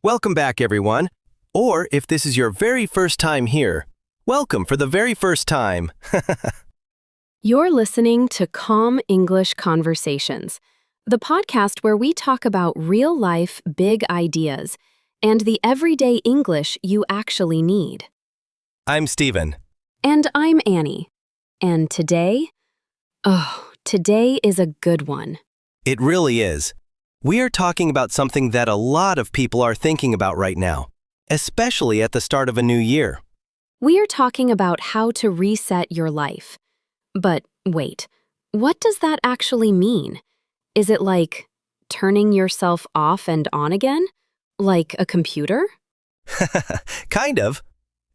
Welcome back, everyone. Or if this is your very first time here, welcome for the very first time. You're listening to Calm English Conversations, the podcast where we talk about real-life big ideas and the everyday English you actually need. I'm Steven. And I'm Annie. And today is a good one. It really is. We are talking about something that a lot of people are thinking about right now, especially at the start of a new year. We are talking about how to reset your life. But wait, what does that actually mean? Is it like turning yourself off and on again? Like a computer? Kind of.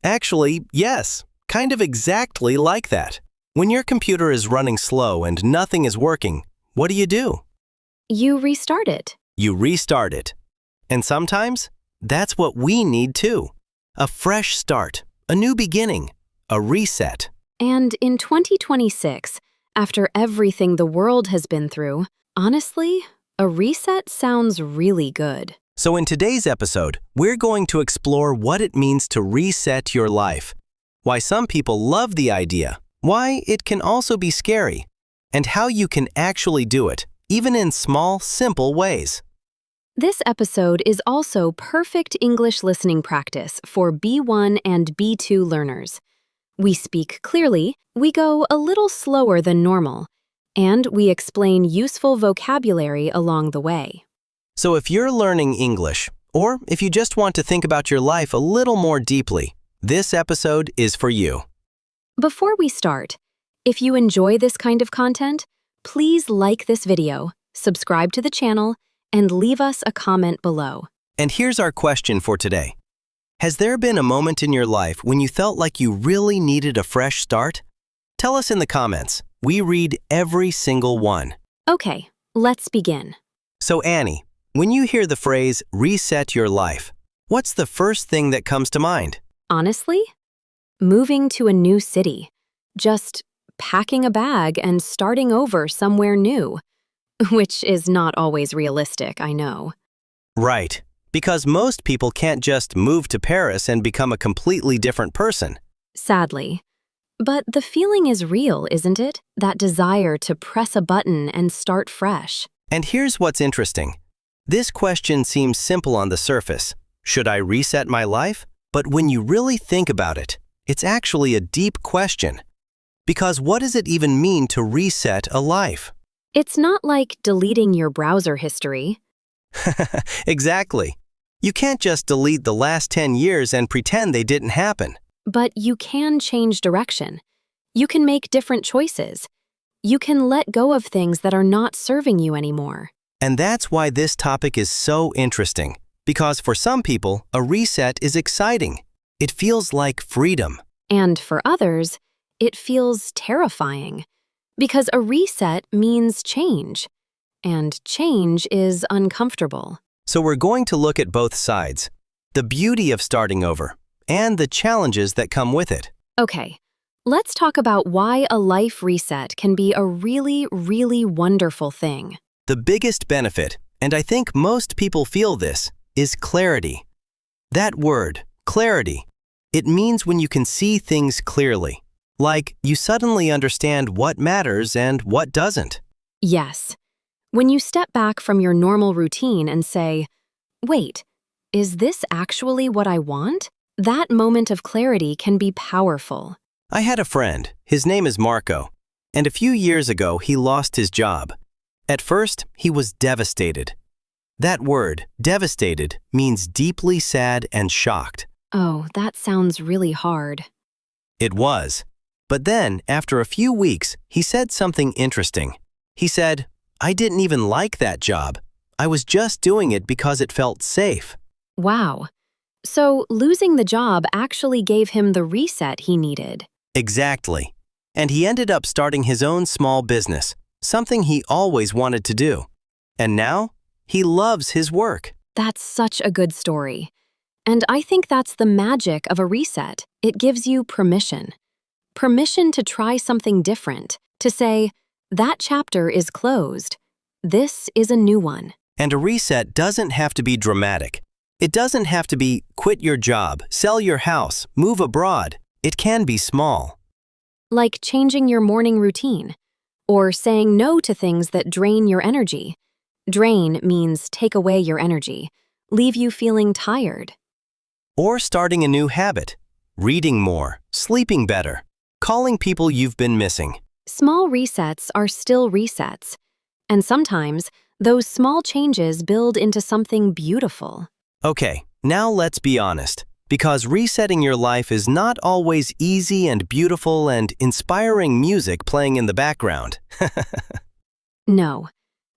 Actually, yes, kind of exactly like that. When your computer is running slow and nothing is working, what do? You restart it. You restart it. And sometimes, that's what we need too. A fresh start, a new beginning, a reset. And in 2026, after everything the world has been through, honestly, a reset sounds really good. So in today's episode, we're going to explore what it means to reset your life, why some people love the idea, why it can also be scary, and how you can actually do it, even in small, simple ways. This episode is also perfect English listening practice for B1 and B2 learners. We speak clearly, we go a little slower than normal, and we explain useful vocabulary along the way. So if you're learning English, or if you just want to think about your life a little more deeply, this episode is for you. Before we start, if you enjoy this kind of content, please like this video, subscribe to the channel, and leave us a comment below. And here's our question for today. Has there been a moment in your life when you felt like you really needed a fresh start? Tell us in the comments. We read every single one. Okay, let's begin. So Annie, when you hear the phrase reset your life, what's the first thing that comes to mind? Honestly, moving to a new city. Just packing a bag and starting over somewhere new. Which is not always realistic, I know. Right, because most people can't just move to Paris and become a completely different person. Sadly. But the feeling is real, isn't it? That desire to press a button and start fresh. And here's what's interesting. This question seems simple on the surface. Should I reset my life? But when you really think about it, it's actually a deep question. Because what does it even mean to reset a life? It's not like deleting your browser history. Exactly. You can't just delete the last 10 years and pretend they didn't happen. But you can change direction. You can make different choices. You can let go of things that are not serving you anymore. And that's why this topic is so interesting. Because for some people, a reset is exciting. It feels like freedom. And for others, it feels terrifying. Because a reset means change. And change is uncomfortable. So we're going to look at both sides. The beauty of starting over, and the challenges that come with it. Okay, let's talk about why a life reset can be a really, really wonderful thing. The biggest benefit, and I think most people feel this, is clarity. That word, clarity, it means when you can see things clearly. Like you suddenly understand what matters and what doesn't. Yes. When you step back from your normal routine and say, wait, is this actually what I want? That moment of clarity can be powerful. I had a friend, his name is Marco, and a few years ago he lost his job. At first, he was devastated. That word, devastated, means deeply sad and shocked. Oh, that sounds really hard. It was. But then, after a few weeks, he said something interesting. He said, I didn't even like that job. I was just doing it because it felt safe. Wow. So losing the job actually gave him the reset he needed. Exactly. And he ended up starting his own small business, something he always wanted to do. And now, he loves his work. That's such a good story. And I think that's the magic of a reset. It gives you permission. Permission to try something different, to say, that chapter is closed. This is a new one. And a reset doesn't have to be dramatic. It doesn't have to be quit your job, sell your house, move abroad. It can be small. Like changing your morning routine, or saying no to things that drain your energy. Drain means take away your energy, leave you feeling tired. Or starting a new habit, reading more, sleeping better, calling people you've been missing. Small resets are still resets, and sometimes those small changes build into something beautiful. Okay, now let's be honest, because resetting your life is not always easy and beautiful and inspiring music playing in the background. No,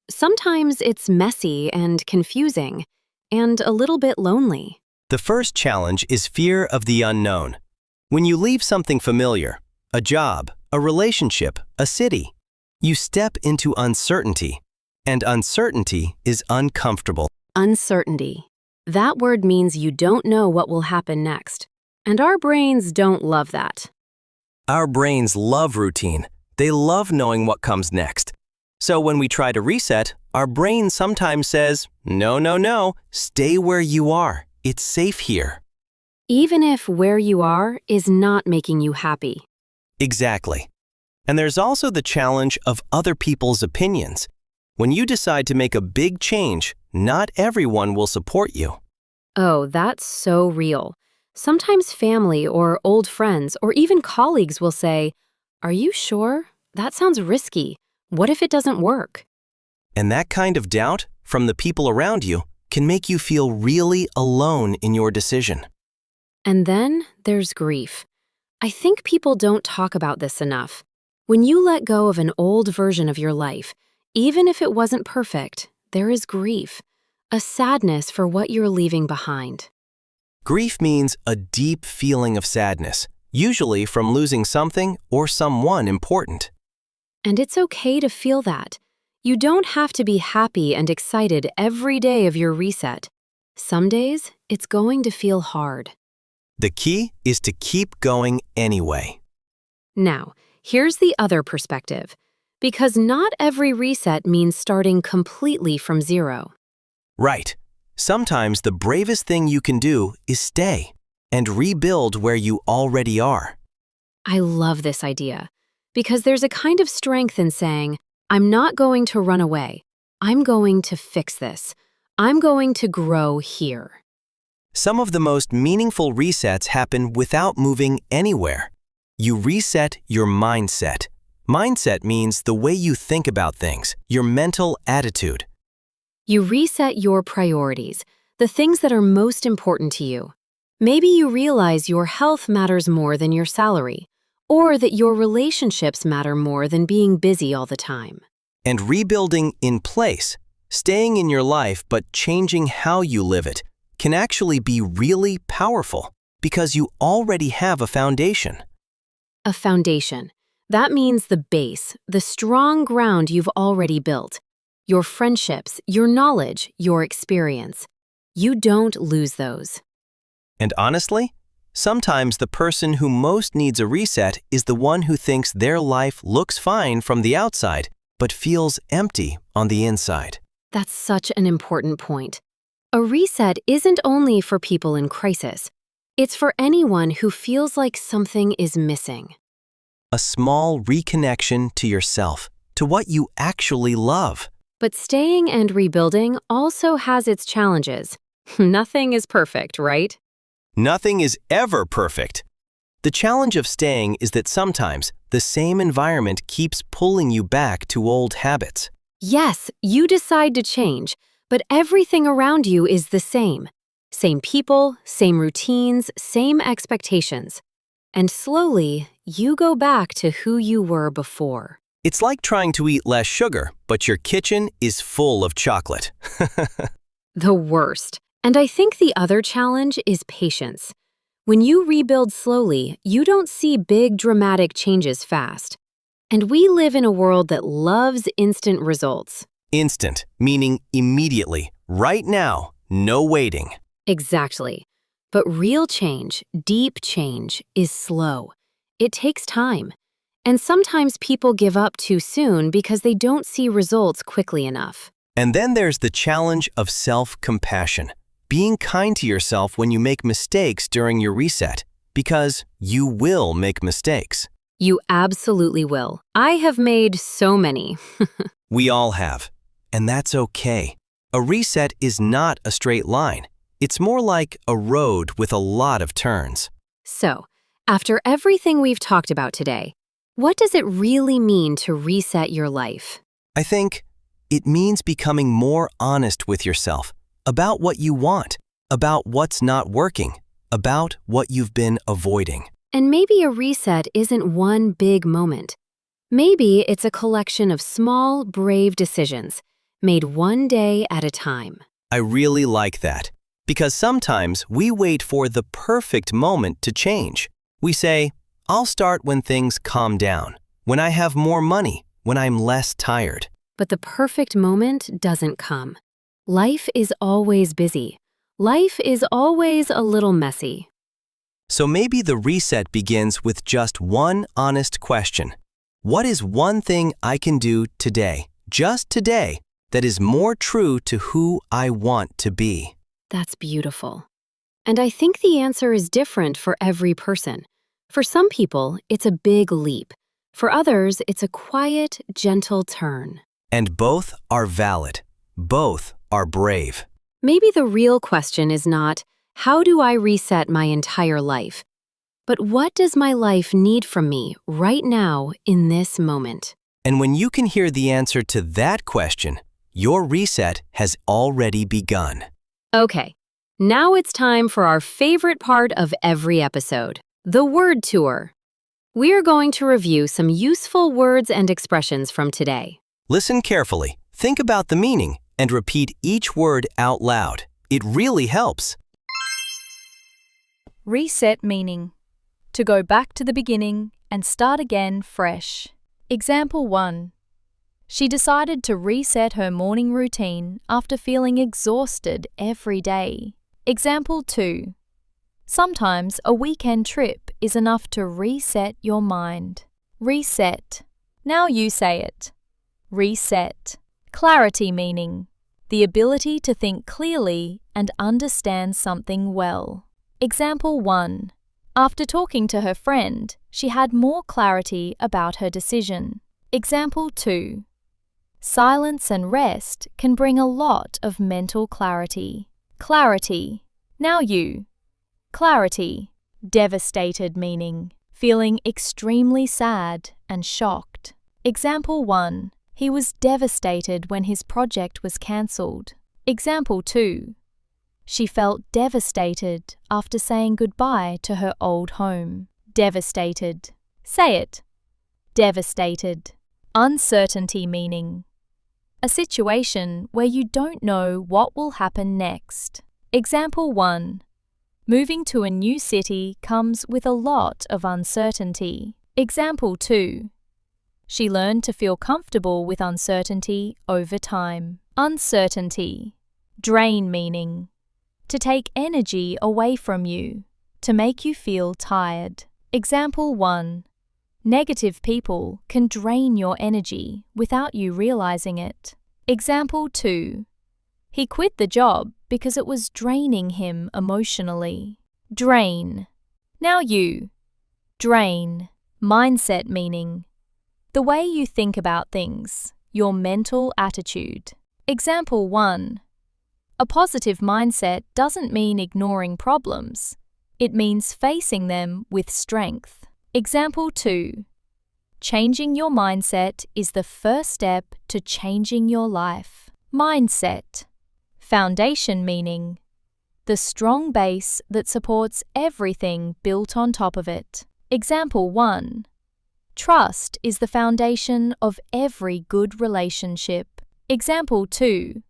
sometimes it's messy and confusing, and a little bit lonely. The first challenge is fear of the unknown. When you leave something familiar, a job, a relationship, a city, you step into uncertainty, and uncertainty is uncomfortable. Uncertainty. That word means you don't know what will happen next, and our brains don't love that. Our brains love routine. They love knowing what comes next. So when we try to reset, our brain sometimes says, no, no, no, stay where you are. It's safe here. Even if where you are is not making you happy. Exactly. And there's also the challenge of other people's opinions. When you decide to make a big change, not everyone will support you. Oh, that's so real. Sometimes family or old friends or even colleagues will say, "Are you sure? That sounds risky. What if it doesn't work?" And that kind of doubt from the people around you can make you feel really alone in your decision. And then there's grief. I think people don't talk about this enough. When you let go of an old version of your life, even if it wasn't perfect, there is grief, a sadness for what you're leaving behind. Grief means a deep feeling of sadness, usually from losing something or someone important. And it's okay to feel that. You don't have to be happy and excited every day of your reset. Some days, it's going to feel hard. The key is to keep going anyway. Now, here's the other perspective. Because not every reset means starting completely from zero. Right. Sometimes the bravest thing you can do is stay and rebuild where you already are. I love this idea because there's a kind of strength in saying, I'm not going to run away. I'm going to fix this. I'm going to grow here. Some of the most meaningful resets happen without moving anywhere. You reset your mindset. Mindset means the way you think about things, your mental attitude. You reset your priorities, the things that are most important to you. Maybe you realize your health matters more than your salary, or that your relationships matter more than being busy all the time. And rebuilding in place, staying in your life but changing how you live it, can actually be really powerful because you already have a foundation. A foundation. That means the base, the strong ground you've already built. Your friendships, your knowledge, your experience. You don't lose those. And honestly, sometimes the person who most needs a reset is the one who thinks their life looks fine from the outside, but feels empty on the inside. That's such an important point. A reset isn't only for people in crisis. It's for anyone who feels like something is missing. A small reconnection to yourself, to what you actually love. But staying and rebuilding also has its challenges. Nothing is perfect, right? Nothing is ever perfect. The challenge of staying is that sometimes the same environment keeps pulling you back to old habits. Yes, you decide to change, but everything around you is the same. Same people, same routines, same expectations. And slowly, you go back to who you were before. It's like trying to eat less sugar, but your kitchen is full of chocolate. The worst. And I think the other challenge is patience. When you rebuild slowly, you don't see big dramatic changes fast. And we live in a world that loves instant results. Instant, meaning immediately, right now, no waiting. Exactly. But real change, deep change, is slow. It takes time. And sometimes people give up too soon because they don't see results quickly enough. And then there's the challenge of self-compassion. being kind to yourself when you make mistakes during your reset, because you will make mistakes. You absolutely will. I have made so many. We all have, and that's okay. A reset is not a straight line. It's more like a road with a lot of turns. So, after everything we've talked about today, what does it really mean to reset your life? I think it means becoming more honest with yourself about what you want, about what's not working, about what you've been avoiding. And maybe a reset isn't one big moment. Maybe it's a collection of small, brave decisions made one day at a time. I really like that, because sometimes we wait for the perfect moment to change. We say, I'll start when things calm down, when I have more money, when I'm less tired. But the perfect moment doesn't come. Life is always busy. Life is always a little messy. So maybe the reset begins with just one honest question. What is one thing I can do today, just today, that is more true to who I want to be? That's beautiful. And I think the answer is different for every person. For some people, it's a big leap. For others, it's a quiet, gentle turn. And both are valid. Both are brave. Maybe the real question is not, how do I reset my entire life? But what does my life need from me right now in this moment? And when you can hear the answer to that question, your reset has already begun. Okay, now it's time for our favorite part of every episode, the word tour. We are going to review some useful words and expressions from today. Listen carefully, think about the meaning, and repeat each word out loud. It really helps. Reset meaning: to go back to the beginning and start again fresh. Example 1. She decided to reset her morning routine after feeling exhausted every day. Example 2. Sometimes a weekend trip is enough to reset your mind. Reset. Now you say it. Reset. Clarity meaning: the ability to think clearly and understand something well. Example 1. After talking to her friend, she had more clarity about her decision. Example 2. Silence and rest can bring a lot of mental clarity. Clarity. Now you. Clarity. Devastated meaning: feeling extremely sad and shocked. Example 1. He was devastated when his project was cancelled. Example 2. She felt devastated after saying goodbye to her old home. Devastated. Say it. Devastated. Uncertainty meaning: a situation where you don't know what will happen next. Example 1. Moving to a new city comes with a lot of uncertainty. Example 2. She learned to feel comfortable with uncertainty over time. Uncertainty. Drain meaning: to take energy away from you, to make you feel tired. Example 1. Negative people can drain your energy without you realizing it. Example 2. He quit the job because it was draining him emotionally. Drain. Now you. Drain. Mindset meaning: the way you think about things, your mental attitude. Example 1. A positive mindset doesn't mean ignoring problems. It means facing them with strength. Example 2. Changing your mindset is the first step to changing your life. Mindset. Foundation meaning: the strong base that supports everything built on top of it. Example 1. Trust is the foundation of every good relationship. Example 2.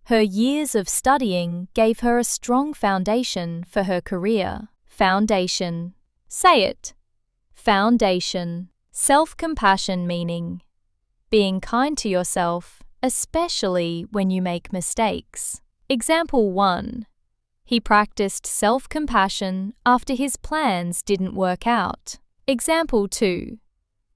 Her years of studying gave her a strong foundation for her career. Foundation. Say it. Foundation. Self-compassion meaning: being kind to yourself, especially when you make mistakes. Example 1. He practiced self-compassion after his plans didn't work out. Example 2.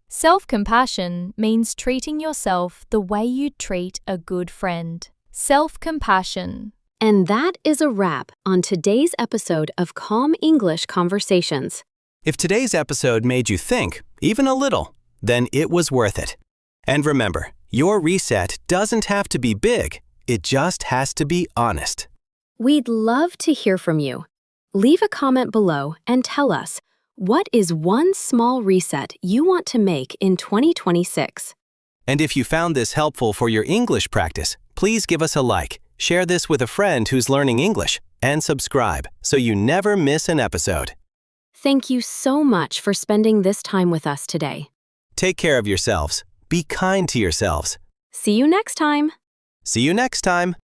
Self-compassion means treating yourself the way you'd treat a good friend. Self-compassion. And that is a wrap on today's episode of Calm English Conversations. If today's episode made you think, even a little, then it was worth it. And remember, your reset doesn't have to be big. It just has to be honest. We'd love to hear from you. Leave a comment below and tell us, what is one small reset you want to make in 2026? And if you found this helpful for your English practice, please give us a like, share this with a friend who's learning English, and subscribe so you never miss an episode. Thank you so much for spending this time with us today. Take care of yourselves. Be kind to yourselves. See you next time. See you next time.